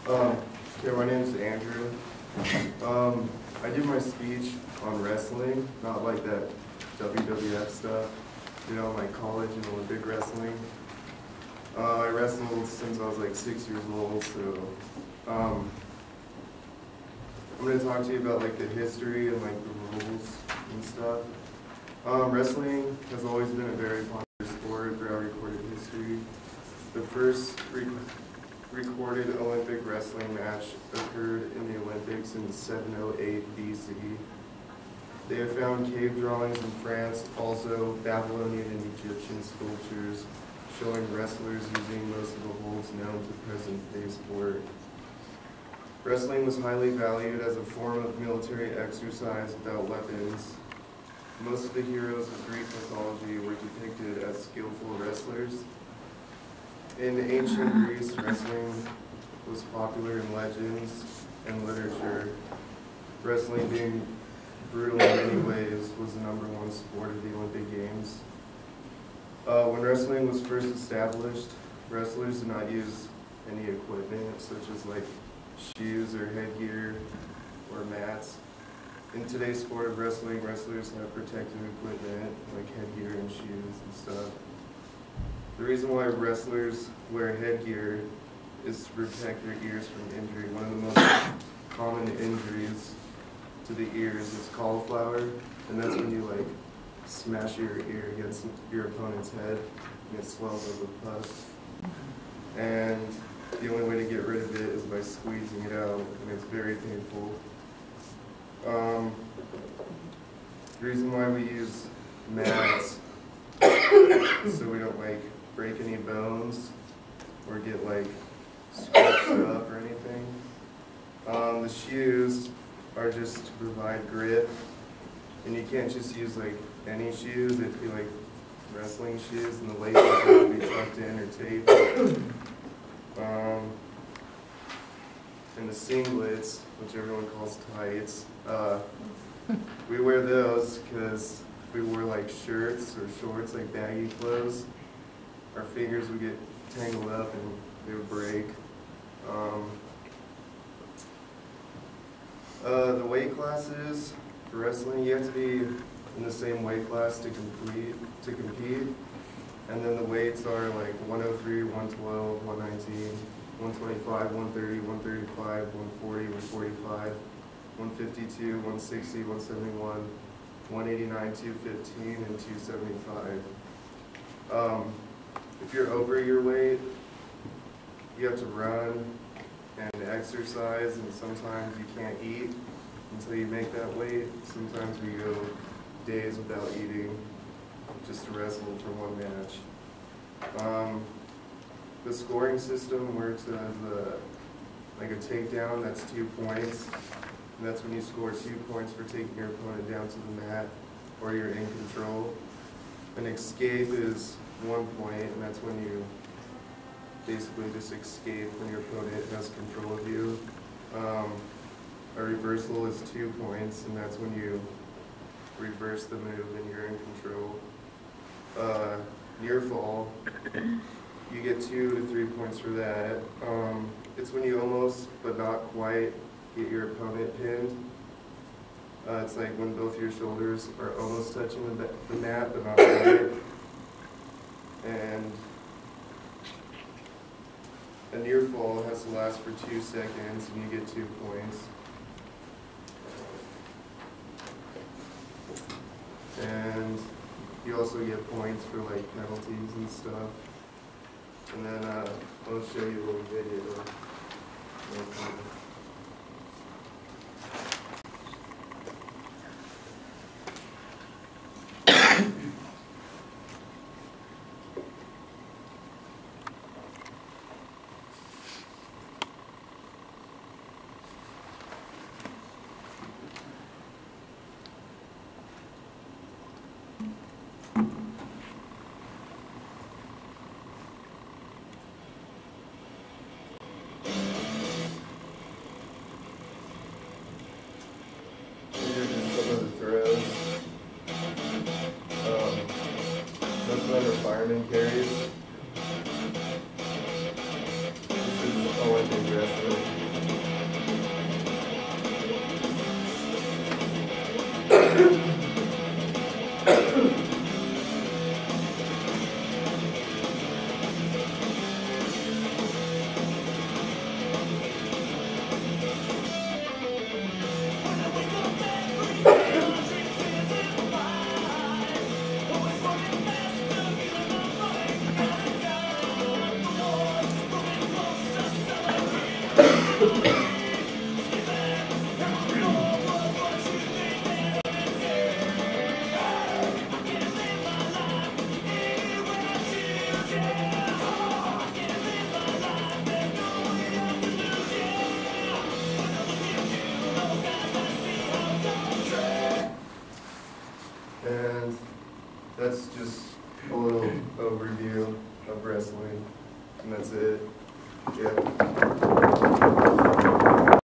Okay, my name's Andrew. I did my speech on wrestling, not like that WWF stuff, like college and Olympic wrestling. I wrestled since I was like 6 years old, so I'm going to talk to you about like the history and like the rules and stuff. Wrestling has always been a very popular sport throughout recorded history. The first recorded Olympic wrestling match occurred in the Olympics in 708 BC. They have found cave drawings in France, also Babylonian and Egyptian sculptures showing wrestlers using most of the holds known to present-day sport. Wrestling was highly valued as a form of military exercise without weapons. Most of the heroes of Greek mythology were depicted as skillful wrestlers. In ancient Greece, wrestling was popular in legends and literature. Wrestling, being brutal in many ways, was the #1 sport of the Olympic Games. When wrestling was first established, wrestlers did not use any equipment, such as like shoes or headgear or mats. In today's sport of wrestling, wrestlers have protective equipment like headgear and shoes and stuff. The reason why wrestlers wear headgear is to protect their ears from injury. One of the most common injuries to the ears is cauliflower, and that's when you like smash your ear against your opponent's head and it swells up with pus. And the only way to get rid of it is by squeezing it out, and it's very painful. The reason why we use mats so we don't like break any bones or get like scratched up or anything. The shoes are just to provide grip, and you can't just use like any shoes. They have to be like wrestling shoes, and the laces have to be tucked in or taped. And the singlets, which everyone calls tights, we wear those because if we wore like shirts or shorts, like baggy clothes, our fingers would get tangled up and they would break. The weight classes for wrestling, you have to be in the same weight class to compete. And then the weights are like 103, 112, 119, 125, 130, 135, 140, 145, 152, 160, 171, 189, 215, and 275. If you're over your weight, you have to run and exercise, and sometimes you can't eat until you make that weight. Sometimes we go days without eating just to wrestle for one match. The scoring system works as like a takedown, that's 2 points. And that's when you score 2 points for taking your opponent down to the mat, or you're in control. An escape is 1 point, and that's when you basically just escape when your opponent has control of you. A reversal is 2 points, and that's when you reverse the move and you're in control. Near fall, you get 2 to 3 points for that. It's when you almost, but not quite, get your opponent pinned. It's like when both your shoulders are almost touching the mat, but not quite. And a near fall has to last for 2 seconds, and you get 2 points. And you also get points for like penalties and stuff. And then I'll show you a little video. Fireman carries. This is Olympic wrestling.